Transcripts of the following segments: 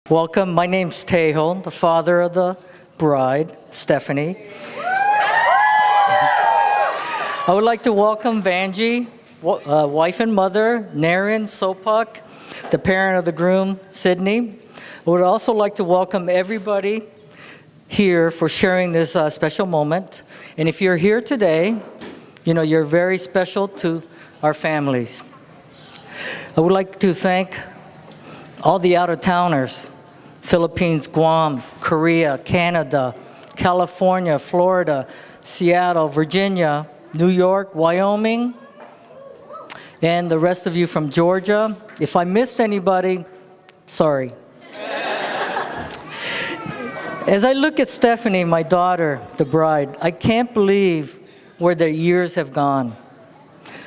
Welcome. My name's Tejo, the father of the bride, Stephanie. I would like to welcome Vanjie, wife and mother, Naren Sopak, the parent of the groom, Sydney. I would also like to welcome everybody here for sharing this special moment. And if you're here today, you're very special to our families. I would like to thank all the out-of-towners, Philippines, Guam, Korea, Canada, California, Florida, Seattle, Virginia, New York, Wyoming, and the rest of you from Georgia. If I missed anybody, sorry. As I look at Stephanie, my daughter, the bride, I can't believe where the years have gone.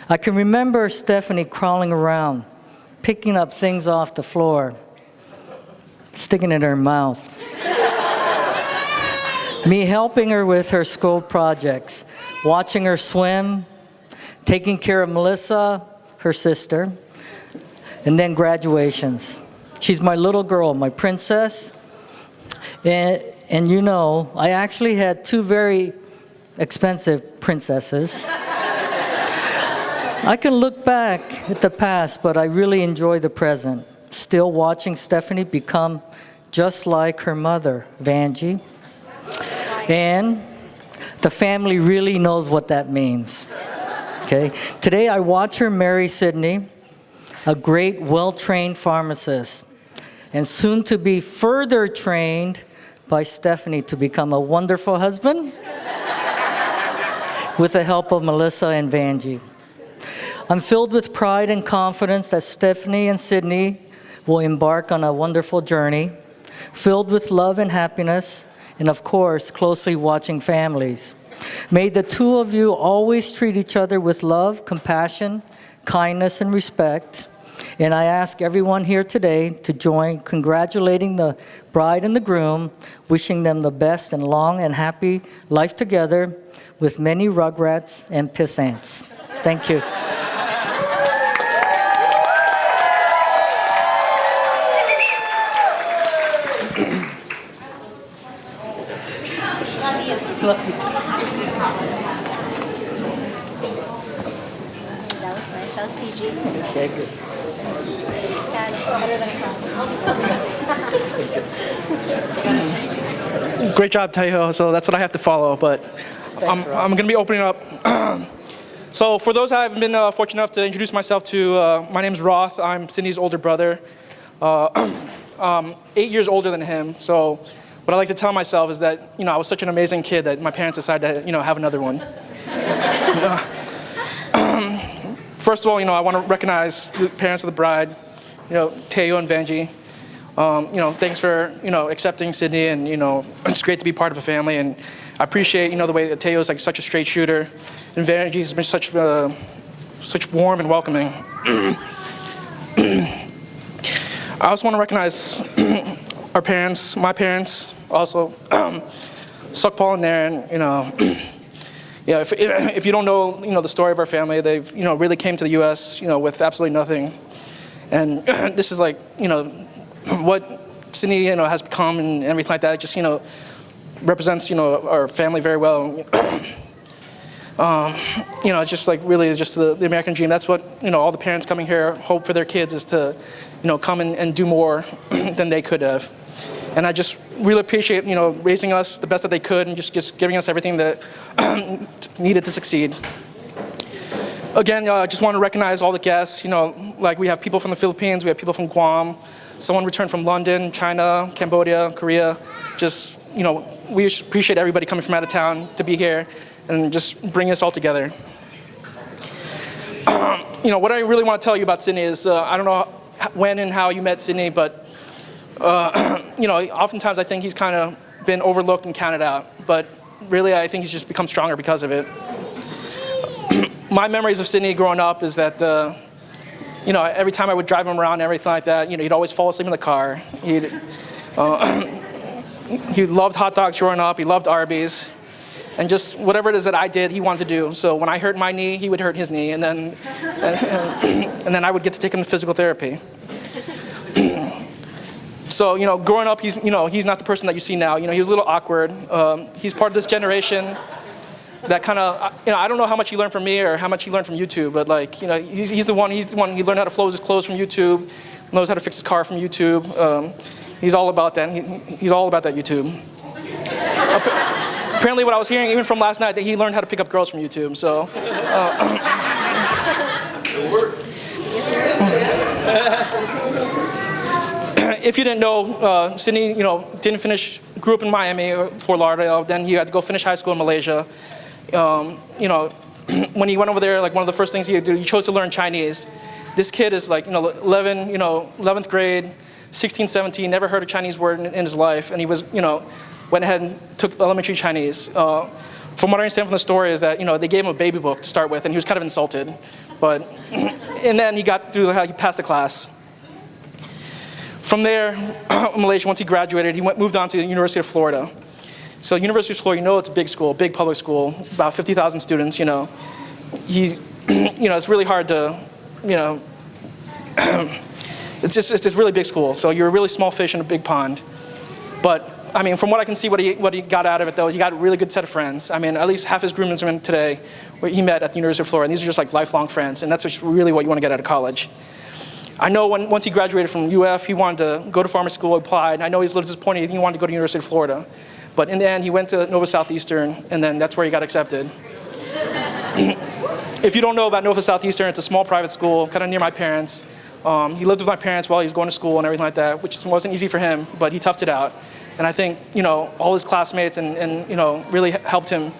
I can remember Stephanie crawling around, picking up things off the floor, sticking it in her mouth. Me helping her with her school projects, watching her swim, taking care of Melissa, her sister, and then graduations. She's my little girl, my princess. And I actually had two very expensive princesses. I can look back at the past, but I really enjoy the present. Still watching Stephanie become just like her mother, Vanjie. And the family really knows what that means. Okay? Today I watch her marry Sydney, a great, well-trained pharmacist, and soon to be further trained by Stephanie to become a wonderful husband with the help of Melissa and Vanjie. I'm filled with pride and confidence that Stephanie and Sydney will embark on a wonderful journey, filled with love and happiness, and of course, closely watching families. May the two of you always treat each other with love, compassion, kindness, and respect. And I ask everyone here today to join congratulating the bride and the groom, wishing them the best and long and happy life together with many rugrats and pissants. Thank you. Love you. That was nice. That was PG. Okay, good. Great job, Tejo. So that's what I have to follow, but I'm going to be opening up. So for those I haven't been fortunate enough to introduce myself to, my name is Roth. I'm Cindy's older brother. 8 years older than him. So what I like to tell myself is that, I was such an amazing kid that my parents decided to, have another one. First of all, I want to recognize the parents of the bride, Tejo and Vanjie. Thanks for, accepting Sydney, and, it's great to be part of a family. And I appreciate, the way that Tejo is like such a straight shooter, and Vanjie has been such warm and welcoming. I also want to recognize our parents, my parents, also, Sukpal and Naren. If you don't know, the story of our family, they've, really came to the U.S., with absolutely nothing, and this is like, what Sydney, has become and everything like that. Just, represents, our family very well. It's just like really just the American dream. That's what, all the parents coming here hope for their kids is to, come and do more than they could have. And I just really appreciate, raising us the best that they could and just giving us everything that needed to succeed. Again, I just want to recognize all the guests. Like we have people from the Philippines, we have people from Guam, someone returned from London, China, Cambodia, Korea. Just, we appreciate everybody coming from out of town to be here and just bring us all together. What I really want to tell you about Sydney is, I don't know when and how you met Sydney, but oftentimes I think he's kind of been overlooked and counted out, but really I think he's just become stronger because of it. My memories of Sydney growing up is that, every time I would drive him around and everything like that, he'd always fall asleep in the car. He loved hot dogs growing up, he loved Arby's, and just whatever it is that I did, he wanted to do. So when I hurt my knee, he would hurt his knee, and then I would get to take him to physical therapy. So, growing up, he's not the person that you see now. He was a little awkward. He's part of this generation that kind of, I don't know how much he learned from me or how much he learned from YouTube, but like, he's the one, he learned how to flow his clothes from YouTube, knows how to fix his car from YouTube. He's all about that. He's all about that YouTube. Apparently what I was hearing even from last night, that he learned how to pick up girls from YouTube, so. It works. If you didn't know, Sydney, grew up in Miami, Fort Lauderdale, then he had to go finish high school in Malaysia. When he went over there, like one of the first things he did, he chose to learn Chinese. This kid is like, 11th grade, 16, 17, never heard a Chinese word in his life, and he was, went ahead and took elementary Chinese. From what I understand from the story is that, they gave him a baby book to start with, and he was kind of insulted. But, and then he got through, he passed the class. From there, in Malaysia, once he graduated, he moved on to the University of Florida. So University of Florida, it's a big school, big public school, about 50,000 students, He's, it's really hard to, it's just a really big school. So you're a really small fish in a big pond. But, from what I can see, what he got out of it, though, is he got a really good set of friends. At least half his groomsmen today, he met at the University of Florida. And these are just like lifelong friends, and that's just really what you want to get out of college. I know once he graduated from UF, he wanted to go to pharmacy school, applied. I know he was a little disappointed. He wanted to go to the University of Florida. But in the end, he went to Nova Southeastern, and then that's where he got accepted. If you don't know about Nova Southeastern, it's a small private school, kind of near my parents. He lived with my parents while he was going to school and everything like that, which wasn't easy for him, but he toughed it out. And I think, all his classmates and really helped him,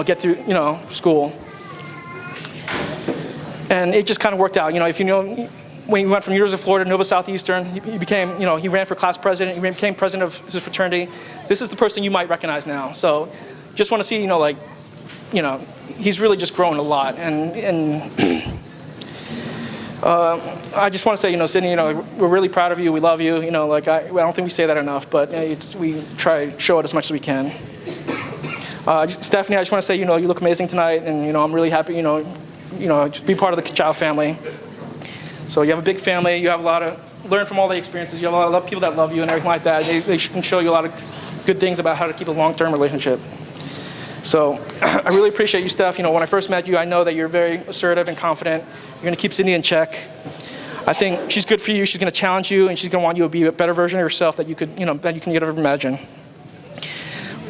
get through, school. And it just kind of worked out. When he went from University of Florida to Nova Southeastern, he became, he ran for class president, he became president of his fraternity. This is the person you might recognize now. So just want to see, he's really just grown a lot. And I just want to say, Sydney, we're really proud of you, we love you. I don't think we say that enough, but we try to show it as much as we can. Stephanie, I just want to say, you look amazing tonight, and, I'm really happy, to be part of the Child family. So you have a big family, you have a lot of, learn from all the experiences, you have a lot of people that love you and everything like that. They can show you a lot of good things about how to keep a long-term relationship. So I really appreciate you, Steph. When I first met you, I know that you're very assertive and confident. You're going to keep Sydney in check. I think she's good for you. She's going to challenge you, and she's going to want you to be a better version of yourself that you could, that you can ever imagine.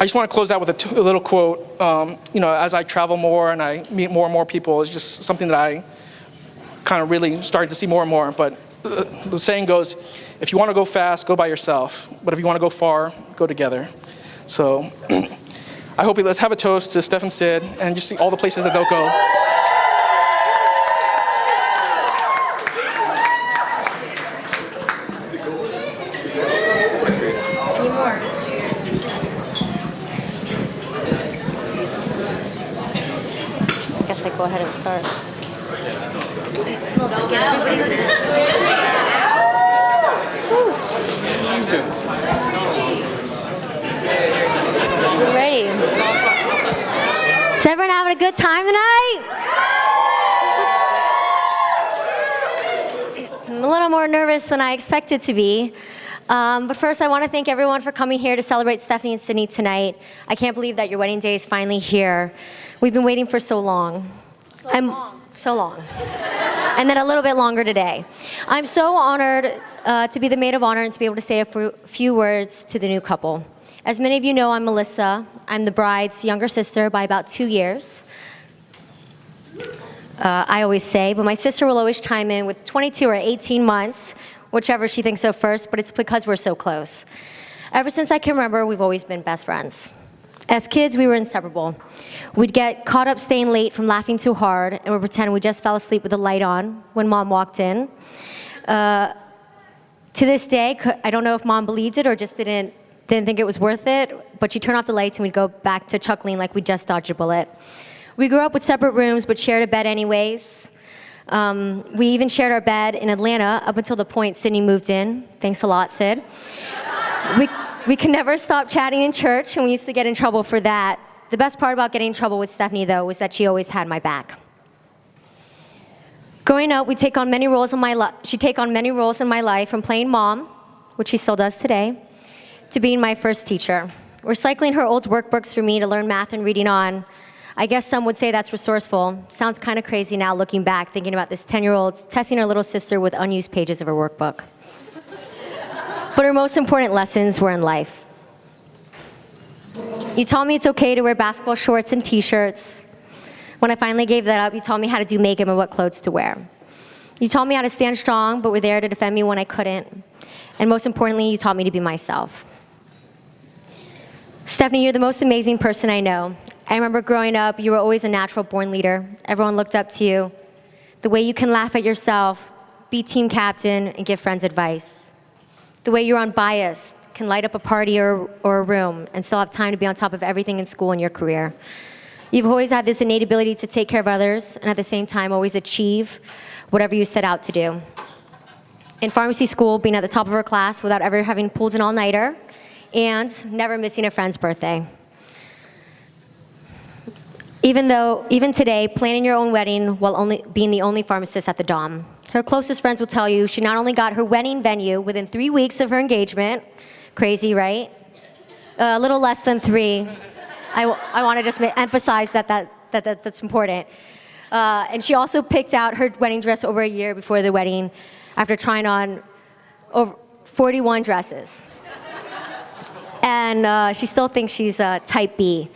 I just want to close out with a little quote. As I travel more and I meet more and more people, it's just something that I kind of really started to see more and more. But the saying goes, if you want to go fast, go by yourself. But if you want to go far, go together. So I hope let's have a toast to Steph and Sid and just see all the places that they'll go. I guess I go ahead and start. We're ready. Is everyone having a good time tonight? I'm a little more nervous than I expected to be. But first, I want to thank everyone for coming here to celebrate Stephanie and Sydney tonight. I can't believe that your wedding day is finally here. We've been waiting for so long. So long. And then a little bit longer today. I'm so honored to be the maid of honor and to be able to say a few words to the new couple. As many of you know, I'm Melissa. I'm the bride's younger sister by about 2 years. I always say, but my sister will always chime in with 22 or 18 months, whichever she thinks so first, but it's because we're so close. Ever since I can remember, we've always been best friends. As kids, we were inseparable. We'd get caught up staying late from laughing too hard, and we'd pretend we just fell asleep with the light on when Mom walked in. To this day, I don't know if Mom believed it or just didn't think it was worth it, but she'd turn off the lights and we'd go back to chuckling like we just dodged a bullet. We grew up with separate rooms, but shared a bed anyways. We even shared our bed in Atlanta up until the point Sydney moved in. Thanks a lot, Sid. We could never stop chatting in church, and we used to get in trouble for that. The best part about getting in trouble with Stephanie, though, was that she always had my back. Growing up, she'd take on many roles in my life, from playing mom, which she still does today, to being my first teacher. Recycling her old workbooks for me to learn math and reading on. I guess some would say that's resourceful. Sounds kind of crazy now looking back, thinking about this 10-year-old testing her little sister with unused pages of her workbook. But her most important lessons were in life. You taught me it's okay to wear basketball shorts and t-shirts. When I finally gave that up, you taught me how to do makeup and what clothes to wear. You taught me how to stand strong, but were there to defend me when I couldn't. And most importantly, you taught me to be myself. Stephanie, you're the most amazing person I know. I remember growing up, you were always a natural-born leader. Everyone looked up to you. The way you can laugh at yourself, be team captain, and give friends advice. The way you're unbiased, can light up a party or a room, and still have time to be on top of everything in school and your career. You've always had this innate ability to take care of others, and at the same time, always achieve whatever you set out to do. In pharmacy school, being at the top of her class without ever having pulled an all-nighter, and never missing a friend's birthday. Even today, planning your own wedding while being the only pharmacist at the Dom. Her closest friends will tell you she not only got her wedding venue within 3 weeks of her engagement, crazy, right? A little less than 3. I want to just emphasize that's important. And she also picked out her wedding dress over a year before the wedding after trying on over 41 dresses. And she still thinks she's type B.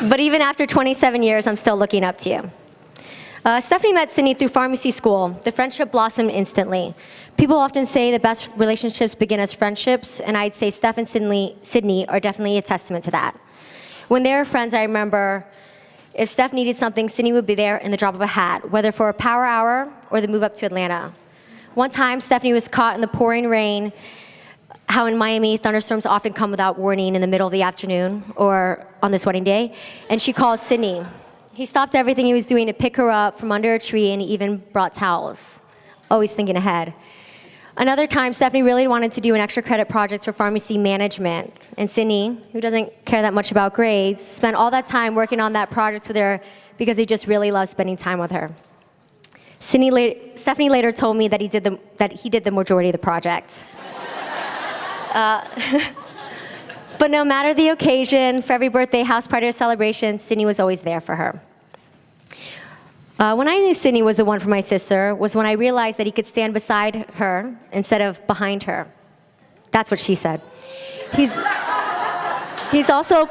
But even after 27 years, I'm still looking up to you. Stephanie met Sydney through pharmacy school. The friendship blossomed instantly. People often say the best relationships begin as friendships, and I'd say Steph and Sydney are definitely a testament to that. When they were friends, I remember if Steph needed something, Sydney would be there in the drop of a hat, whether for a power hour or the move up to Atlanta. One time, Stephanie was caught in the pouring rain. How in Miami, thunderstorms often come without warning in the middle of the afternoon or on this wedding day, and she calls Sydney. He stopped everything he was doing to pick her up from under a tree, and he even brought towels, always thinking ahead. Another time, Stephanie really wanted to do an extra credit project for pharmacy management, and Sydney, who doesn't care that much about grades, spent all that time working on that project with her because he just really loved spending time with her. Stephanie later told me that he did the majority of the project. But no matter the occasion, for every birthday, house party, or celebration, Sydney was always there for her. When I knew Sydney was the one for my sister was when I realized that he could stand beside her instead of behind her. That's what she said. He's also...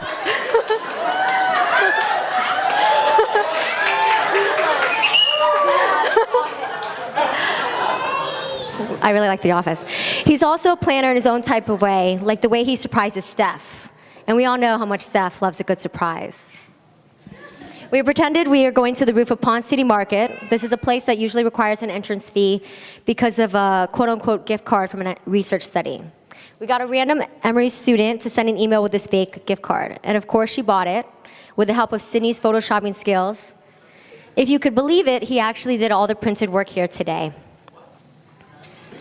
I really like The Office. He's also a planner in his own type of way, like the way he surprises Steph. And we all know how much Steph loves a good surprise. We pretended we were going to the roof of Pond City Market. This is a place that usually requires an entrance fee because of a quote-unquote gift card from a research study. We got a random Emory student to send an email with this fake gift card. And of course, she bought it with the help of Sydney's photoshopping skills. If you could believe it, he actually did all the printed work here today.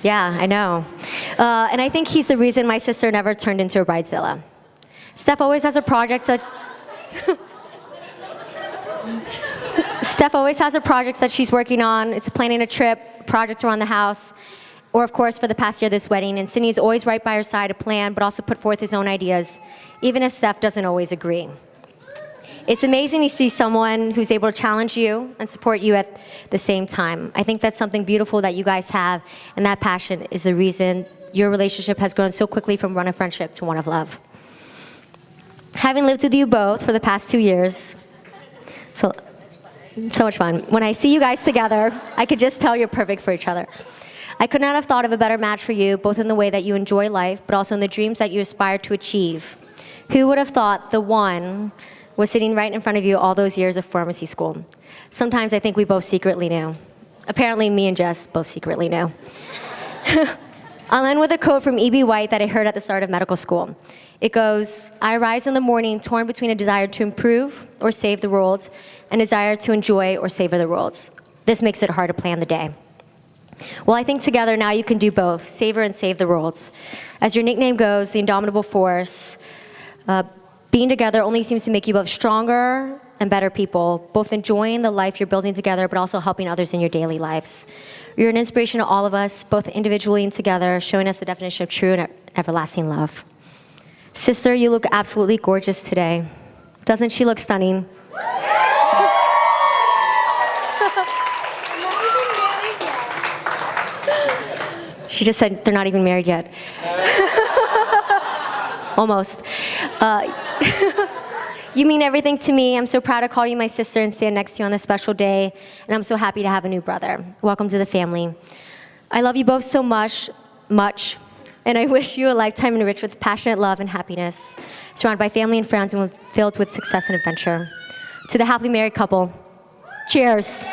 Yeah, I know. And I think he's the reason my sister never turned into a bridezilla. Steph always has a project that... Steph always has a project that she's working on. It's planning a trip, projects around the house, or of course for the past year, this wedding. And Sydney's always right by her side to plan, but also put forth his own ideas, even if Steph doesn't always agree. It's amazing to see someone who's able to challenge you and support you at the same time. I think that's something beautiful that you guys have, and that passion is the reason your relationship has grown so quickly from one of friendship to one of love. Having lived with you both for the past 2 years, so much fun. When I see you guys together, I could just tell you're perfect for each other. I could not have thought of a better match for you, both in the way that you enjoy life, but also in the dreams that you aspire to achieve. Who would have thought the one was sitting right in front of you all those years of pharmacy school? Sometimes I think we both secretly knew. Apparently, me and Jess both secretly knew. I'll end with a quote from E.B. White that I heard at the start of medical school. It goes, "I arise in the morning torn between a desire to improve or save the world and a desire to enjoy or savor the world. This makes it hard to plan the day." Well, I think together now you can do both, savor and save the world. As your nickname goes, the indomitable force, Being together only seems to make you both stronger and better people, both enjoying the life you're building together, but also helping others in your daily lives. You're an inspiration to all of us, both individually and together, showing us the definition of true and everlasting love. Sister, you look absolutely gorgeous today. Doesn't she look stunning? She just said they're not even married yet. Almost. You mean everything to me. I'm so proud to call you my sister and stand next to you on this special day, and I'm so happy to have a new brother. Welcome to the family. I love you both so much, and I wish you a lifetime enriched with passionate love and happiness, surrounded by family and friends, and filled with success and adventure. To the happily married couple, cheers.